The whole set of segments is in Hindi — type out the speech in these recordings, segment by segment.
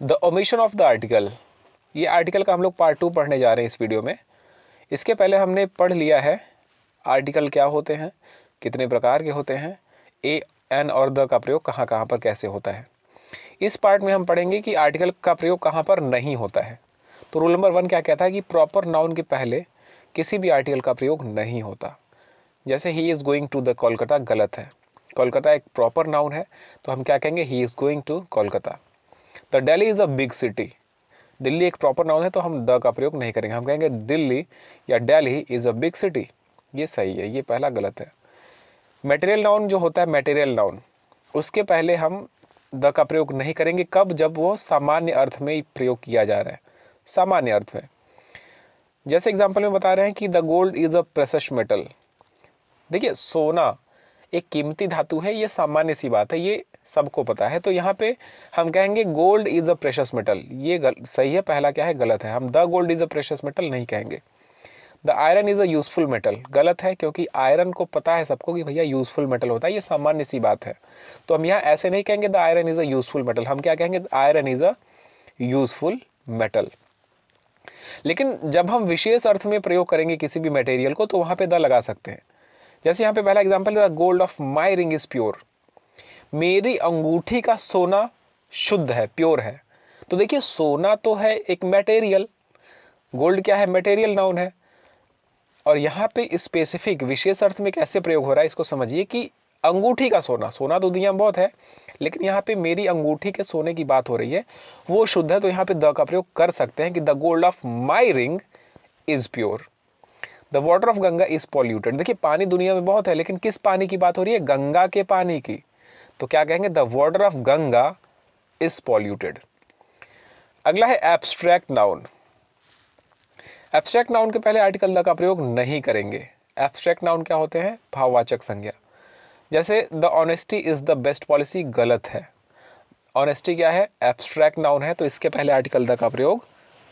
The omission of the article, ये आर्टिकल का हम लोग पार्ट 2 पढ़ने जा रहे हैं इस वीडियो में। इसके पहले हमने पढ़ लिया है आर्टिकल क्या होते हैं, कितने प्रकार के होते हैं, ए एन और द का प्रयोग कहाँ कहाँ पर कैसे होता है। इस पार्ट में हम पढ़ेंगे कि आर्टिकल का प्रयोग कहाँ पर नहीं होता है। तो रूल नंबर 1 क्या कहता है कि प्रॉपर नाउन के पहले किसी भी आर्टिकल का प्रयोग नहीं होता। जैसे he is going to the Kolkata गलत है, कोलकाता एक प्रॉपर नाउन है तो हम क्या कहेंगे, he is going to Kolkata. The Delhi is a big city, Delhi एक प्रॉपर नाउन है तो हम द का प्रयोग नहीं करेंगे, हम कहेंगे दिल्ली या Delhi is a big city. ये सही है, ये पहला गलत है। मटेरियल नाउन जो होता है, मटेरियल नाउन, उसके पहले हम द का प्रयोग नहीं करेंगे। कब? जब वो सामान्य अर्थ में प्रयोग किया जा रहा है, सामान्य अर्थ में। जैसे एग्जाम्पल में बता रहे हैं कि the gold is a precious metal. देखिए सोना एक कीमती धातु है, ये सामान्य सी बात है, ये सबको पता है। तो यहाँ पे हम कहेंगे gold is a precious metal, ये सही है। पहला क्या है, गलत है, हम the gold is a precious metal नहीं कहेंगे। The iron is a useful metal, गलत है, क्योंकि आयरन को पता है सबको कि भैया यूजफुल मेटल होता है, ये सामान्य सी बात है। तो हम यहाँ ऐसे नहीं कहेंगे the iron is a useful metal, हम क्या कहेंगे, iron is a useful metal. लेकिन जब हम विशेष अर्थ में प्रयोग करेंगे किसी भी मटेरियल को तो वहाँ पे द लगा सकते हैं। जैसे यहाँ पे पहला एग्जाम्पल है, the gold of my ring is pure, मेरी अंगूठी का सोना शुद्ध है, प्योर है। तो देखिए सोना तो है एक मटेरियल, गोल्ड क्या है, मटेरियल नाउन है। और यहाँ पे स्पेसिफिक विशेष अर्थ में कैसे प्रयोग हो रहा है इसको समझिए कि अंगूठी का सोना, सोना तो दुनिया में बहुत है, लेकिन यहाँ पे मेरी अंगूठी के सोने की बात हो रही है, वो शुद्ध है, तो यहाँ पे द का प्रयोग कर सकते हैं कि the gold of my ring is pure. The water of Ganga is polluted, देखिए पानी दुनिया में बहुत है, लेकिन किस पानी की बात हो रही है, गंगा के पानी की, तो क्या कहेंगे, the water of Ganga is polluted. अगला है एब्स्ट्रैक्ट नाउन। एब्स्ट्रैक्ट नाउन के पहले आर्टिकल द का प्रयोग नहीं करेंगे। एब्स्ट्रैक्ट नाउन क्या होते हैं, भाववाचक संज्ञा। जैसे the honesty is the best policy, गलत है। ऑनेस्टी क्या है, एब्स्ट्रैक्ट नाउन है, तो इसके पहले आर्टिकल द का प्रयोग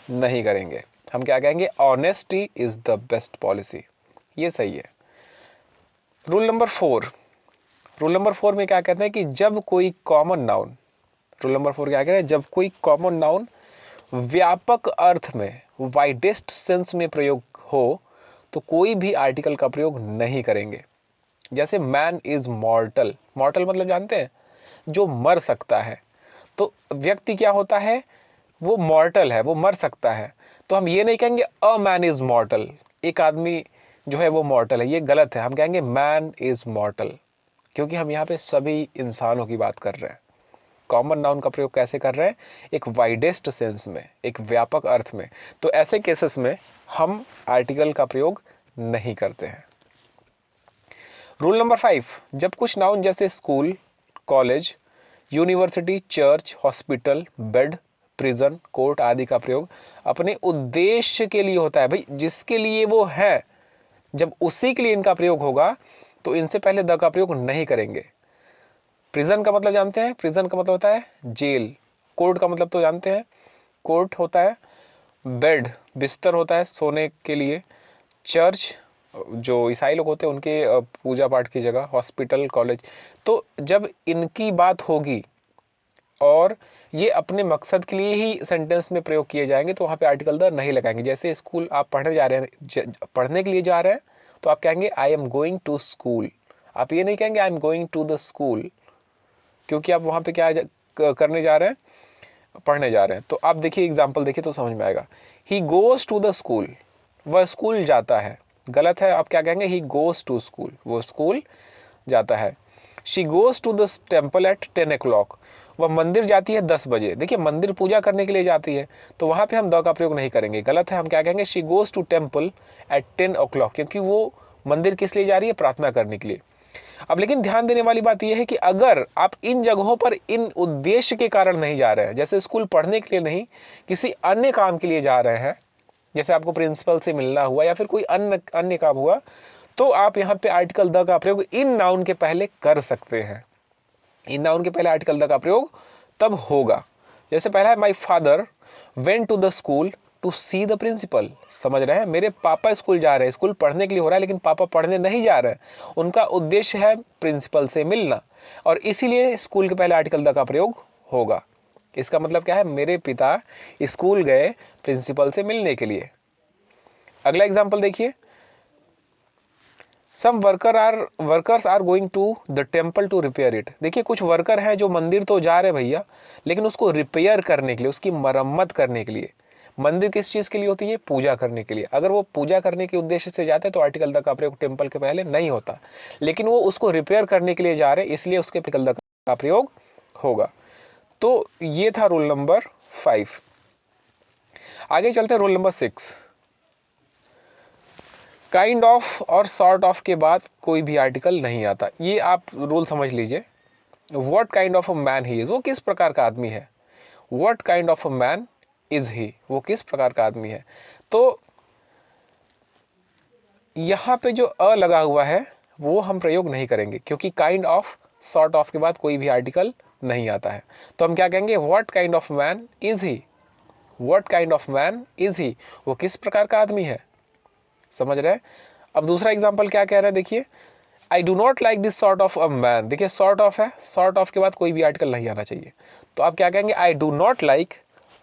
नहीं करेंगे। हम क्या कहेंगे, honesty is the best policy, ये सही है। रूल नंबर 4, रूल नंबर 4 में क्या कहते हैं कि जब कोई कॉमन नाउन, रूल नंबर 4 क्या कहते हैं, जब कोई कॉमन नाउन व्यापक अर्थ में, वाइडेस्ट सेंस में प्रयोग हो तो कोई भी आर्टिकल का प्रयोग नहीं करेंगे। जैसे मैन इज मॉर्टल, मॉर्टल मतलब जानते हैं, जो मर सकता है। तो व्यक्ति क्या होता है, वो मॉर्टल है, वो मर सकता है। तो हम ये नहीं कहेंगे अ मैन इज मॉर्टल, एक आदमी जो है वो मॉर्टल है, ये गलत है। हम कहेंगे मैन इज मॉर्टल, क्योंकि हम यहाँ पे सभी इंसानों की बात कर रहे हैं। कॉमन नाउन का प्रयोग कैसे कर रहे हैं, एक वाइडेस्ट सेंस में, एक व्यापक अर्थ में। तो ऐसे केसेस में हम आर्टिकल का प्रयोग नहीं करते हैं। रूल नंबर 5, जब कुछ नाउन जैसे school, college, university, church, hospital, bed, prison, court आदि का प्रयोग अपने उद्देश्य के लिए होता है, भाई जिसके लिए वो है, जब उसी के लिए इनका प्रयोग होगा तो इनसे पहले द का प्रयोग नहीं करेंगे। प्रिजन का मतलब जानते हैं, प्रिजन का मतलब होता है जेल। कोर्ट का मतलब तो जानते हैं, कोर्ट होता है बेड, बिस्तर होता है सोने के लिए। चर्च जो ईसाई लोग होते हैं उनके पूजा पाठ की जगह। Hospital, college. तो जब इनकी बात होगी और ये अपने मकसद के लिए ही सेंटेंस में प्रयोग किए जाएंगे तो वहाँ पे आर्टिकल द नहीं लगाएंगे। जैसे स्कूल आप पढ़ने जा रहे हैं, पढ़ने के लिए जा रहे हैं, तो आप कहेंगे I am going to school. आप ये नहीं कहेंगे I am going to the school, क्योंकि आप वहाँ पे क्या करने जा रहे हैं, पढ़ने जा रहे हैं। तो आप देखिए एग्जाम्पल देखिए तो समझ में आएगा। He goes to the school, वह स्कूल जाता है, गलत है। आप क्या कहेंगे, ही गोज टू स्कूल, वो स्कूल जाता है। She goes to the temple at 10 o'clock, वह मंदिर जाती है 10 बजे। देखिए मंदिर पूजा करने के लिए जाती है, तो वहाँ पे हम द का प्रयोग नहीं करेंगे, गलत है। हम क्या कहेंगे, she goes to temple at 10 o'clock, क्योंकि वो मंदिर किस लिए जा रही है, प्रार्थना करने के लिए। अब लेकिन ध्यान देने वाली बात यह है कि अगर आप इन जगहों पर इन उद्देश्य के कारण नहीं जा रहे हैं, जैसे स्कूल पढ़ने के लिए नहीं, किसी अन्य काम के लिए जा रहे हैं, जैसे आपको प्रिंसिपल से मिलना हुआ या फिर कोई अन्य काम हुआ, तो आप यहाँ पे आर्टिकल द का प्रयोग इन नाउन के पहले कर सकते हैं। इन नाउन के पहले आर्टिकल द का प्रयोग तब होगा। जैसे पहला है my father went to the school to see the principal, समझ रहे हैं, मेरे पापा स्कूल जा रहे हैं, स्कूल पढ़ने के लिए हो रहा है, लेकिन पापा पढ़ने नहीं जा रहे हैं, उनका उद्देश्य है प्रिंसिपल से मिलना, और इसीलिए स्कूल के पहले आर्टिकल द का प्रयोग होगा। इसका मतलब क्या है, मेरे पिता स्कूल गए प्रिंसिपल से मिलने के लिए। अगला एग्जाम्पल देखिए, some workers are going to the temple to repair it. देखिए कुछ वर्कर हैं जो मंदिर तो जा रहे भैया, लेकिन उसको रिपेयर करने के लिए, उसकी मरम्मत करने के लिए। मंदिर किस चीज़ के लिए होती है, पूजा करने के लिए। अगर वो पूजा करने के उद्देश्य से जाते हैं तो आर्टिकल द का प्रयोग टेम्पल के पहले नहीं होता, लेकिन वो उसको रिपेयर करने के लिए जा रहे, इसलिए उसके आर्टिकल द का प्रयोग होगा। तो ये था रूल नंबर 5। आगे चलते हैं रूल नंबर 6। काइंड ऑफ और सॉर्ट ऑफ के बाद कोई भी आर्टिकल नहीं आता। ये आप रूल समझ लीजिए। What kind of a man he is, वो किस प्रकार का आदमी है। What kind of a man is he, वो किस प्रकार का आदमी है। तो यहाँ पे जो अ लगा हुआ है वो हम प्रयोग नहीं करेंगे, क्योंकि काइंड ऑफ सॉर्ट ऑफ के बाद कोई भी आर्टिकल नहीं आता है। तो हम क्या कहेंगे, what kind of man is he. What kind of man is he, वो किस प्रकार का आदमी है। समझ रहे हैं। अब दूसरा एग्जाम्पल क्या कह रहा है, देखिए, I do not like this sort of a man. देखिए सॉर्ट ऑफ है, सॉर्ट ऑफ के बाद कोई भी आर्टिकल नहीं आना चाहिए। तो आप क्या कहेंगे, I do not like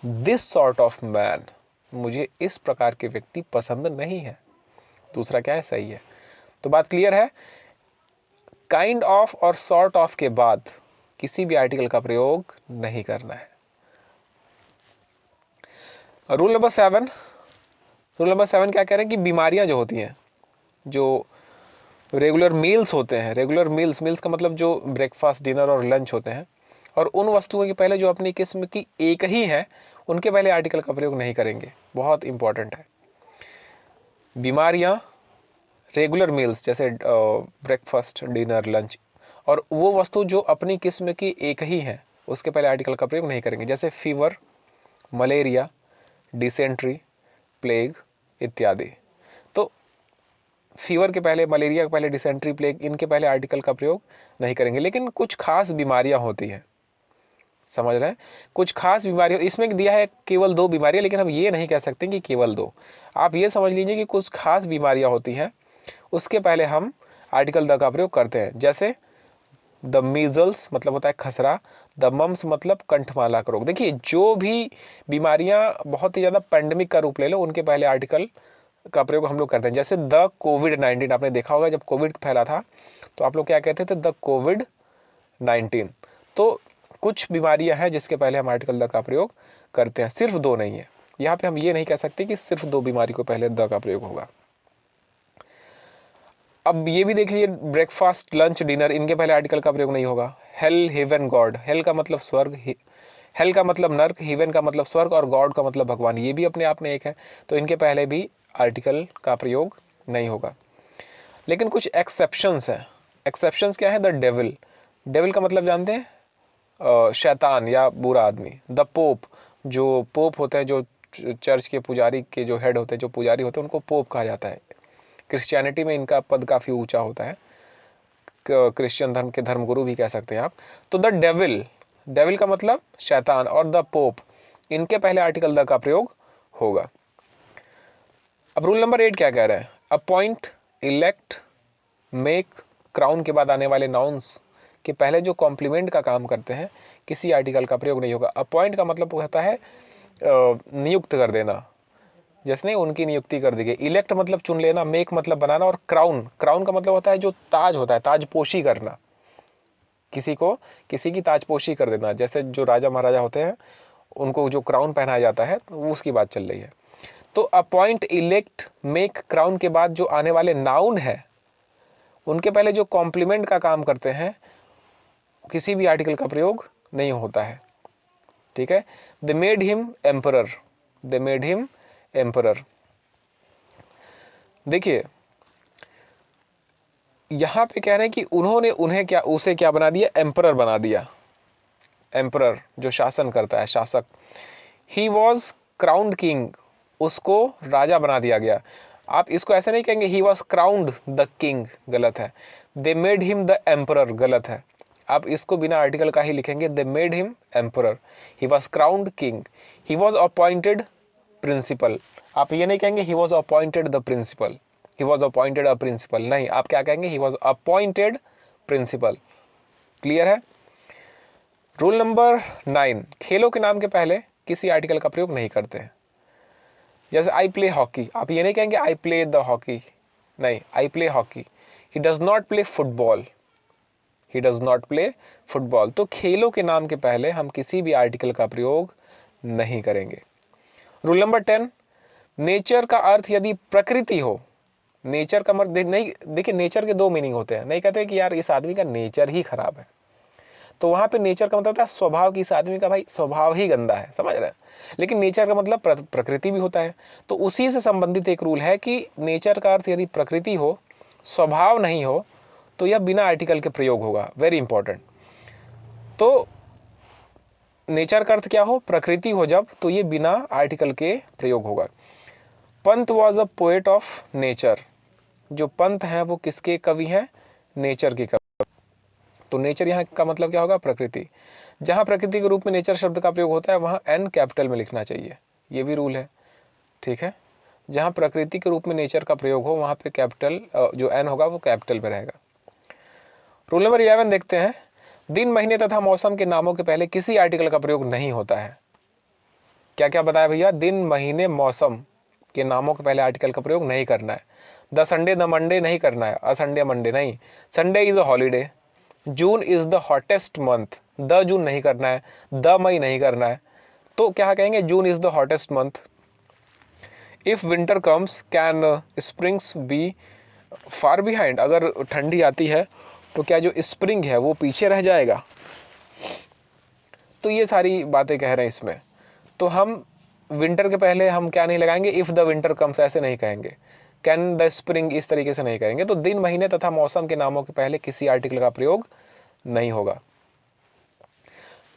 this sort of man, मुझे इस प्रकार के व्यक्ति पसंद नहीं है। दूसरा क्या है, सही है। तो बात क्लियर है। काइंड ऑफ और सॉर्ट ऑफ के बाद किसी भी आर्टिकल का प्रयोग नहीं करना है। Rule number 7। रूल नंबर 7 क्या कह रहे हैं कि बीमारियां जो होती हैं, जो रेगुलर मील्स होते हैं, रेगुलर मील्स का मतलब जो ब्रेकफास्ट, डिनर और लंच होते हैं, और उन वस्तुओं के पहले जो अपनी किस्म की एक ही है, उनके पहले आर्टिकल का प्रयोग नहीं करेंगे। बहुत इंपॉर्टेंट है। बीमारियां, रेगुलर मील्स जैसे ब्रेकफास्ट, डिनर, लंच, और वो वस्तु जो अपनी किस्म की एक ही है, उसके पहले आर्टिकल का प्रयोग नहीं करेंगे। जैसे फीवर, मलेरिया, डिसेंट्री, प्लेग इत्यादि। तो फीवर के पहले, मलेरिया के पहले, डिसेंट्री, प्लेग, इनके पहले आर्टिकल का प्रयोग नहीं करेंगे। लेकिन कुछ खास बीमारियां होती हैं, समझ रहे हैं, कुछ खास बीमारियां, इसमें दिया है केवल 2 बीमारियां, लेकिन हम ये नहीं कह सकते कि केवल 2। आप ये समझ लीजिए कि कुछ खास बीमारियां होती हैं, उसके पहले हम आर्टिकल द का प्रयोग करते हैं। जैसे द मीजल्स मतलब होता है खसरा, द मम्स मतलब कंठमाला का रोग। देखिए जो भी बीमारियां बहुत ही ज़्यादा पैंडेमिक का रूप ले लो, उनके पहले आर्टिकल का प्रयोग हम लोग करते हैं। जैसे द कोविड-19, आपने देखा होगा जब कोविड फैला था तो आप लोग क्या कहते थे, द कोविड-19। तो कुछ बीमारियां हैं जिसके पहले हम आर्टिकल द का प्रयोग करते हैं, सिर्फ 2 नहीं है। यहाँ पे हम ये नहीं कह सकते कि सिर्फ 2 बीमारी को पहले द का प्रयोग होगा। अब ये भी देख लीजिए, ब्रेकफास्ट, लंच, डिनर, इनके पहले आर्टिकल का प्रयोग नहीं होगा। Hello, haven, God. हेल का मतलब स्वर्ग, हेल का मतलब नर्क, हेवन का मतलब स्वर्ग, और गॉड का मतलब भगवान, ये भी अपने आप में एक है। तो इनके पहले भी आर्टिकल का प्रयोग नहीं होगा। लेकिन कुछ एक्सेप्शंस हैं। एक्सेप्शंस क्या है, द डेविल। डेविल का मतलब जानते हैं, शैतान या बुरा आदमी। द पोप, जो पोप होते हैं, जो चर्च के पुजारी के जो हेड होते हैं, जो पुजारी होते हैं, उनको पोप कहा जाता है। क्रिश्चियनिटी में इनका पद काफ़ी ऊंचा होता है, क्रिश्चियन धर्म के धर्मगुरु भी कह सकते हैं आप। तो द डेविल, डेविल का मतलब शैतान, और द पोप, इनके पहले आर्टिकल द का प्रयोग होगा। अब रूल नंबर 8 क्या कह रहे हैं, अपॉइंट, इलेक्ट, मेक, क्राउन के बाद आने वाले नाउन्स के पहले जो कॉम्प्लीमेंट का काम करते हैं, किसी आर्टिकल का प्रयोग नहीं होगा। अपॉइंट का मतलब होता है नियुक्त कर देना, जैसे नहीं उनकी नियुक्ति कर दी गई। इलेक्ट मतलब चुन लेना, मेक मतलब बनाना, और क्राउन, क्राउन का मतलब होता है जो ताज होता है, ताजपोशी करना, किसी को किसी की ताजपोशी कर देना। जैसे जो राजा महाराजा होते हैं उनको जो क्राउन पहनाया जाता है, तो उसकी बात चल रही है। तो अपॉइंट, इलेक्ट, मेक, क्राउन के बाद जो आने वाले नाउन है, उनके पहले जो कॉम्प्लीमेंट का काम करते हैं, किसी भी आर्टिकल का प्रयोग नहीं होता है। ठीक है। They made him emperor, they made him emperor. देखिए यहां पे कह रहे हैं कि उन्होंने उन्हें क्या, उसे क्या बना दिया, एम्परर बना दिया। एम्परर जो शासन करता है, शासक। ही वॉज क्राउंड किंग, उसको राजा बना दिया गया। आप इसको ऐसे नहीं कहेंगे he was crowned the king, गलत है। They made him the emperor, गलत है। आप इसको बिना आर्टिकल का ही लिखेंगे, they made him emperor. He was crowned king. He was appointed principal, आप ये नहीं कहेंगे he was appointed the principal, he was appointed a principal, नहीं, आप क्या कहेंगे, he was appointed principal. Clear है। रूल नंबर 9, खेलों के नाम के पहले किसी आर्टिकल का प्रयोग नहीं करते हैं। जैसे आई प्ले हॉकी, आप ये नहीं कहेंगे आई प्ले द हॉकी, नहीं, I play hockey. He does not play football, he does not play football. तो खेलों के नाम के पहले हम किसी भी आर्टिकल का प्रयोग नहीं करेंगे। रूल नंबर 10, नेचर का अर्थ यदि प्रकृति हो, नेचर का मतलब नहीं, देखिए नेचर के दो मीनिंग होते हैं। नहीं कहते कि यार इस आदमी का नेचर ही खराब है, तो वहां पे नेचर का मतलब होता है स्वभाव की, इस आदमी का भाई स्वभाव ही गंदा है, समझ रहे हैं। लेकिन नेचर का मतलब प्रकृति भी होता है। तो उसी से संबंधित एक रूल है कि नेचर का अर्थ यदि प्रकृति हो, स्वभाव नहीं हो, तो यह बिना आर्टिकल के प्रयोग होगा। Very important. तो नेचर का अर्थ क्या हो, प्रकृति हो जब, तो ये बिना आर्टिकल के प्रयोग होगा। Pant was a poet of nature, जो पंत हैं वो किसके कवि हैं, नेचर के कवि। तो नेचर यहाँ का मतलब क्या होगा, प्रकृति। जहाँ प्रकृति के रूप में नेचर शब्द का प्रयोग होता है वहाँ एन कैपिटल में लिखना चाहिए, ये भी रूल है, ठीक है। जहाँ प्रकृति के रूप में नेचर का प्रयोग हो वहाँ पे कैपिटल, जो एन होगा वो कैपिटल में रहेगा। रूल नंबर 11 देखते हैं, दिन, महीने तथा मौसम के नामों के पहले किसी आर्टिकल का प्रयोग नहीं होता है। क्या क्या बताया भैया, दिन, महीने, मौसम के नामों के पहले आर्टिकल का प्रयोग नहीं करना है। द संडे, द मंडे नहीं करना है, अ संडे मंडे नहीं। Sunday is a holiday, June is the hottest month, the June नहीं करना है, द मई नहीं करना है। तो क्या कहेंगे, June is the hottest month. If winter comes can springs be far behind, अगर ठंडी आती है तो क्या जो स्प्रिंग है वो पीछे रह जाएगा। तो ये सारी बातें कह रहे हैं इसमें। तो हम विंटर के पहले हम क्या नहीं लगाएंगे, इफ द विंटर कम्स ऐसे नहीं कहेंगे, कैन द स्प्रिंग इस तरीके से नहीं कहेंगे। तो दिन, महीने तथा मौसम के नामों के पहले किसी आर्टिकल का प्रयोग नहीं होगा।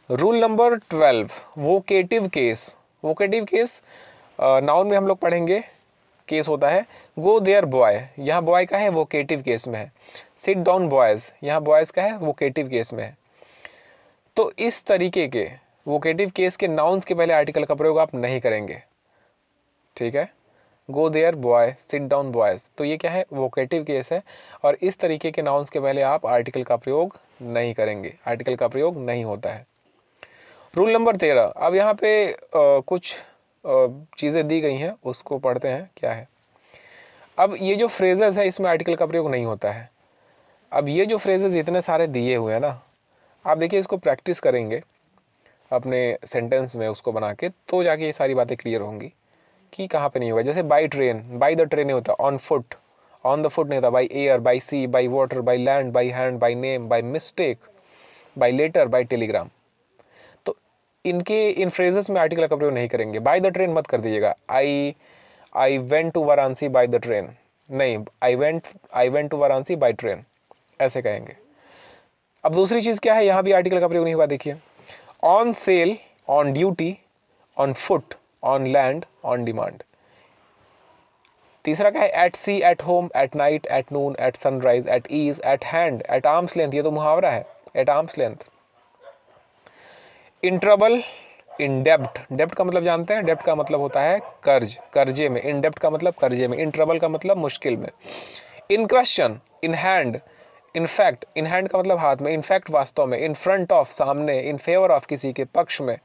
Rule number 12, vocative case. Vocative case noun में हम लोग पढ़ेंगे, केस होता है गो देयर बॉय, यहाँ बॉय का है वोकेटिव केस में है। सिट डाउन बॉयज, यहाँ बॉयज का है वोकेटिव केस में है। तो इस तरीके के वोकेटिव केस के नाउन्स के पहले आर्टिकल का प्रयोग आप नहीं करेंगे, ठीक है। Go there boy, sit down boys, तो ये क्या है, वोकेटिव केस है। और इस तरीके के नाउन्स के पहले आप आर्टिकल का प्रयोग नहीं करेंगे, आर्टिकल का प्रयोग नहीं होता है। रूल नंबर 13, अब यहाँ पे कुछ चीज़ें दी गई हैं, उसको पढ़ते हैं क्या है। अब ये जो फ्रेजेस है इसमें आर्टिकल का प्रयोग नहीं होता है। अब ये जो फ्रेजेस इतने सारे दिए हुए हैं ना, आप देखिए इसको प्रैक्टिस करेंगे अपने सेंटेंस में उसको बना के, तो जाके ये सारी बातें क्लियर होंगी कि कहाँ पे नहीं होगा। जैसे by train, by the train नहीं होता, on foot, on the foot नहीं होता, by air, by sea, by water, by land, by hand, by name, by mistake, by letter, by telegram. तो इनके इन फ्रेजेस में आर्टिकल का प्रयोग नहीं करेंगे। बाई द ट्रेन मत कर दीजिएगा, I went to Varanasi by the train, नहीं, I went to Varanasi by train, ऐसे कहेंगे। अब दूसरी चीज़ क्या है, यहाँ भी आर्टिकल का प्रयोग नहीं हुआ, देखिए on sale, on duty, on foot, on land, on demand. तीसरा क्या है, eight C, at home, at night, at noon, eight sunrise, at ease, eight hand, eight arms length, ये तो मुहावरा है, eight arms length. In trouble, इन डेब्ट, डेब्ट का मतलब जानते हैं, डेब्ट का मतलब होता है कर्ज, कर्जे में, इन डेब्ट का मतलब कर्जे में, इन ट्रबल का मतलब मुश्किल में। In question, in hand, in fact, in hand का मतलब हाथ में, इन फैक्ट वास्तव में, इन फ्रंट ऑफ सामने, इन फेवर ऑफ किसी के पक्ष में।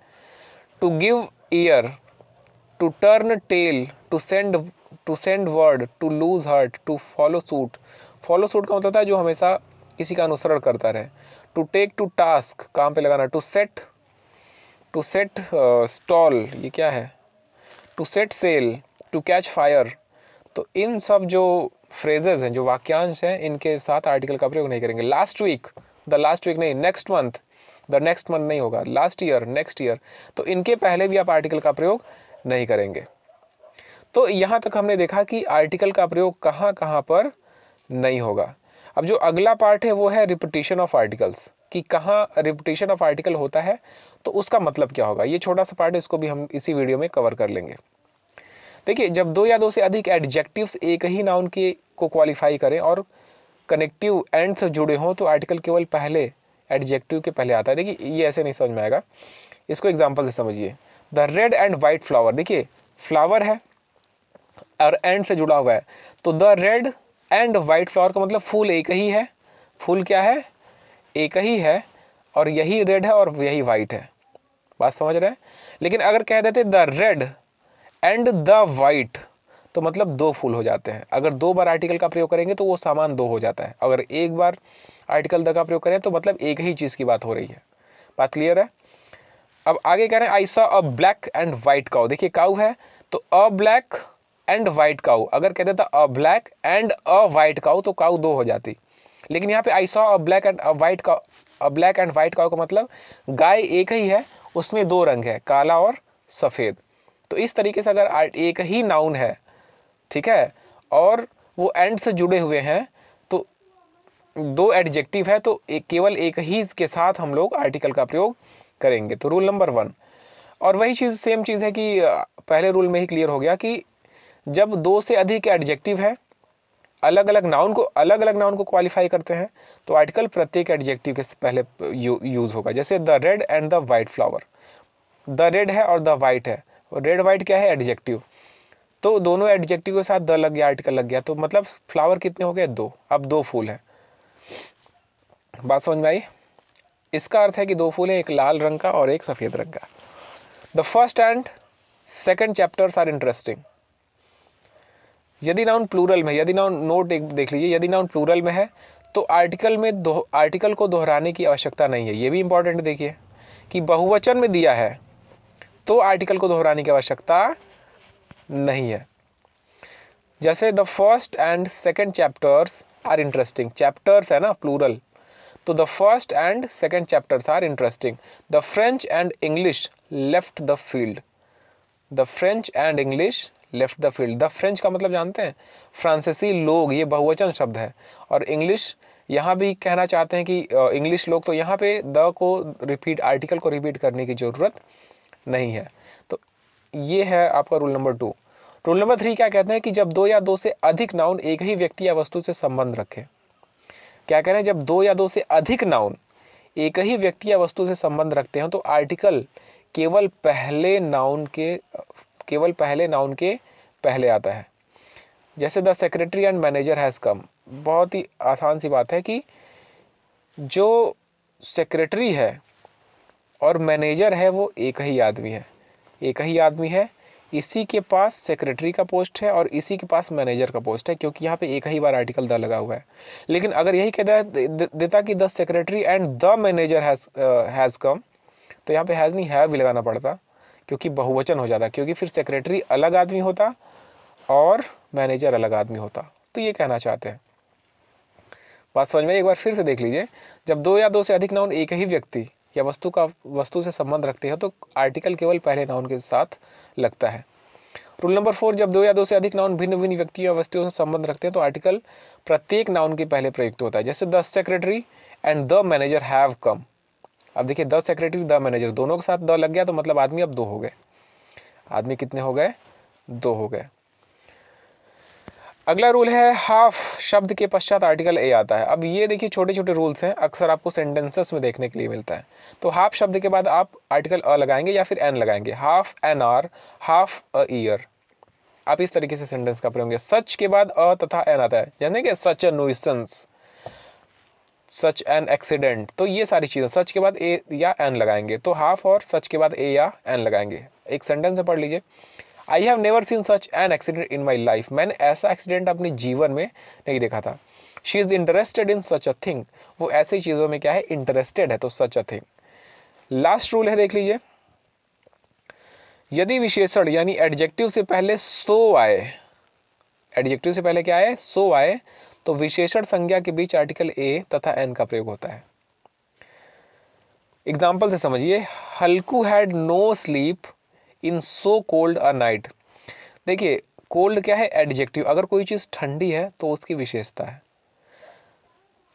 To give ear, to turn tail, to send word, to lose heart, to follow suit. Follow suit का मतलब है जो हमेशा किसी का अनुसरण करता रहे। टू टेक टू टास्क, काम पे लगाना। टू सेट स्टॉल, ये क्या है, to set sail, to catch fire. तो इन सब जो फ्रेजेस हैं, जो वाक्यांश हैं, इनके साथ आर्टिकल का प्रयोग नहीं करेंगे। Last week, the last week नहीं, next month, the next month नहीं होगा, लास्ट ईयर, नेक्स्ट ईयर। तो इनके पहले भी आप आर्टिकल का प्रयोग नहीं करेंगे। तो यहाँ तक हमने देखा कि आर्टिकल का प्रयोग कहाँ कहाँ पर नहीं होगा। अब जो अगला पार्ट है वो है रिपीटिशन ऑफ आर्टिकल्स, कि कहाँ रिपीटिशन ऑफ आर्टिकल होता है तो उसका मतलब क्या होगा। ये छोटा सा पार्ट है, इसको भी हम इसी वीडियो में कवर कर लेंगे। देखिए, जब दो या दो से अधिक एडजेक्टिव्स एक ही नाउन के को क्वालिफाई करें और कनेक्टिव एंड से जुड़े हों तो आर्टिकल केवल पहले एडजेक्टिव के पहले आता है। देखिए ये ऐसे नहीं समझ में आएगा, इसको एग्जाम्पल से समझिए। The red and white flower, देखिए फ्लावर है और एंड से जुड़ा हुआ है, तो the red and white flower का मतलब फूल एक ही है। फूल क्या है, एक ही है। और यही रेड है और यही वाइट है। बात समझ रहे हैं? लेकिन अगर कह देते the red and the white, तो मतलब दो फूल हो जाते हैं। अगर दो बार आर्टिकल का प्रयोग करेंगे तो वो सामान दो हो जाता है। अगर एक बार आर्टिकल द का प्रयोग करें तो मतलब एक ही चीज़ की बात हो रही है। बात क्लियर है? अब आगे कह रहे हैं I saw a black and white cow. देखिए काऊ है तो a black and white cow, अगर कहते था a black and a white cow तो काऊ दो हो जाती। लेकिन यहाँ पे I saw a black and a white cow, a black and white cow का मतलब गाय एक ही है, उसमें दो रंग है, काला और सफ़ेद। तो इस तरीके से अगर एक ही नाउन है, ठीक है, और वो एंड से जुड़े हुए हैं, तो दो एडजेक्टिव है तो केवल एक ही के साथ हम लोग आर्टिकल का प्रयोग करेंगे। तो रूल नंबर 1। और वही चीज़ सेम चीज़ है कि पहले रूल में ही क्लियर हो गया कि जब दो से अधिक एडजेक्टिव है, अलग अलग नाउन को क्वालिफाई करते हैं, तो आर्टिकल प्रत्येक एडजेक्टिव के पहले यूज़ होगा। जैसे the red and the white flower, the red है और द वाइट है, रेड वाइट क्या है? एडजेक्टिव। तो दोनों एडजेक्टिव के साथ द लग गया, आर्टिकल लग गया, तो मतलब फ्लावर कितने हो गए? दो। अब दो फूल हैं। बात समझ में आई? इसका अर्थ है कि दो फूल हैं, एक लाल रंग का और एक सफ़ेद रंग का। The first and second chapters are interesting. यदि नाउन प्लूरल में, यदि नाउन नोट देख लीजिए, यदि नाउन प्लूरल में है तो आर्टिकल को दोहराने की आवश्यकता नहीं है। ये भी इंपॉर्टेंट देखिए कि बहुवचन में दिया है तो आर्टिकल को दोहराने की आवश्यकता नहीं है। जैसे the first and second chapters are interesting, chapters है ना प्लूरल, तो the first and second chapters are interesting. The French and English left the field, the French and English left the field. The French का मतलब जानते हैं? फ्रांसीसी लोग, ये बहुवचन शब्द है। और इंग्लिश यहाँ भी कहना चाहते हैं कि इंग्लिश लोग, तो यहाँ पे द को रिपीट, आर्टिकल को रिपीट करने की ज़रूरत नहीं है। तो ये है आपका रूल नंबर 2। रूल नंबर 3 क्या कहते हैं कि जब दो या दो से अधिक नाउन एक ही व्यक्ति या वस्तु से संबंध रखें। क्या कह रहे हैं? जब दो या दो से अधिक नाउन एक ही व्यक्ति या वस्तु से संबंध रखते हैं तो आर्टिकल केवल पहले नाउन के पहले आता है। जैसे the secretary and manager has come, बहुत ही आसान सी बात है कि जो सेक्रेटरी है और मैनेजर है वो एक ही आदमी है। इसी के पास सेक्रेटरी का पोस्ट है और इसी के पास मैनेजर का पोस्ट है, क्योंकि यहाँ पे एक ही बार आर्टिकल द लगा हुआ है। लेकिन अगर यही कहता देता कि the secretary and the manager has come, तो यहाँ पे हैज़ नहीं हैव भी लगाना पड़ता, क्योंकि बहुवचन हो जाता, क्योंकि फिर सेक्रेटरी अलग आदमी होता और मैनेजर अलग आदमी होता। तो ये कहना चाहते हैं। बात समझ में? एक बार फिर से देख लीजिए, जब दो या दो से अधिक नाउन एक ही व्यक्ति या वस्तु से संबंध रखते हैं तो आर्टिकल केवल पहले नाउन के साथ लगता है। रूल नंबर 4, जब दो या दो से अधिक नाउन भिन्न भिन्न व्यक्तियों या वस्तुओं से संबंध रखते हैं तो आर्टिकल प्रत्येक नाउन के पहले प्रयुक्त होता है। जैसे the secretary and the manager have come. अब देखिए द सेक्रेटरी द मैनेजर दोनों के साथ द लग गया तो मतलब आदमी अब दो हो गए। आदमी कितने हो गए? दो हो गए। अगला रूल है हाफ शब्द के पश्चात आर्टिकल ए आता है। अब ये देखिए छोटे छोटे रूल्स हैं, अक्सर आपको सेंटेंसेस में देखने के लिए मिलता है। तो हाफ शब्द के बाद आप आर्टिकल अ लगाएंगे या फिर एन लगाएंगे। Half an hour, half a year, आप इस तरीके से सेंटेंस का प्रयोग करेंगे। सच के बाद अ तथा एन आता है, जाने कि सच अ नुइसेंस, सच एन एक्सीडेंट, तो ये सारी चीज़ें सच के बाद ए या एन लगाएंगे। तो हाफ और सच के बाद ए या एन लगाएंगे। एक सेंटेंस से पढ़ लीजिए। I have never seen such an accident in my life, मैंने ऐसा एक्सीडेंट अपने जीवन में नहीं देखा था। She is interested in such a thing, वो ऐसी चीज़ों में क्या है? इंटरेस्टेड है, तो सच अ थिंग। लास्ट रूल है, देख लीजिए। यदि विशेषण यानी एडजेक्टिव से पहले सो आए, एडजेक्टिव से पहले क्या आए? सो आए, तो विशेषण संज्ञा के बीच आर्टिकल ए तथा एन का प्रयोग होता है। एग्जाम्पल से समझिए। Halku had no sleep in so cold a night. देखिए कोल्ड क्या है? एडजेक्टिव। अगर कोई चीज़ ठंडी है तो उसकी विशेषता है।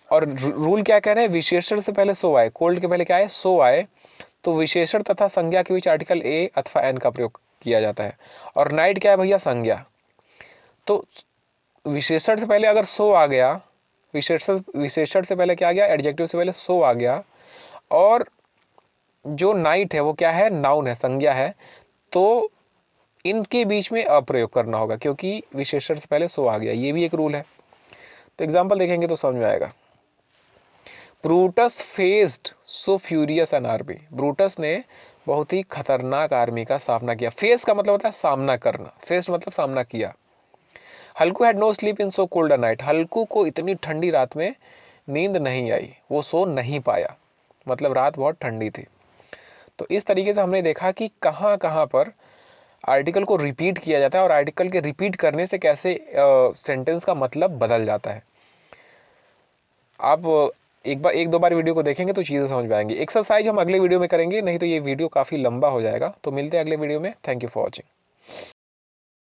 और रूल क्या कह रहे हैं? विशेषण से पहले सो आए, कोल्ड के पहले क्या आए? सो आए, तो विशेषण तथा संज्ञा के बीच आर्टिकल ए अथवा एन का प्रयोग किया जाता है। और नाइट क्या है भैया? संज्ञा। तो विशेषण से पहले अगर सो आ गया, विशेषण से पहले क्या आ गया? एडजेक्टिव से पहले सो आ गया, और जो नाइट है वो क्या है? नाउन है, संज्ञा है, तो इनके बीच में अप्रयोग करना होगा, क्योंकि विशेषण से पहले सो आ गया। ये भी एक रूल है। तो एग्जाम्पल देखेंगे तो समझ में आएगा। Brutus faced so furious an army. Brutus ने बहुत ही खतरनाक आर्मी का सामना किया। फेस का मतलब होता है सामना करना, फेस्ड मतलब सामना किया। हल्कू had no sleep in so cold a night. हल्कू को इतनी ठंडी रात में नींद नहीं आई, वो सो नहीं पाया, मतलब रात बहुत ठंडी थी। तो इस तरीके से हमने देखा कि कहाँ कहाँ पर आर्टिकल को रिपीट किया जाता है और आर्टिकल के रिपीट करने से कैसे सेंटेंस का मतलब बदल जाता है। आप एक दो बार वीडियो को देखेंगे तो चीज़ें समझ में आएंगी। एक्सरसाइज हम अगले वीडियो में करेंगे, नहीं तो ये वीडियो काफ़ी लंबा हो जाएगा। तो मिलते हैं अगले वीडियो में। Thank you for watching.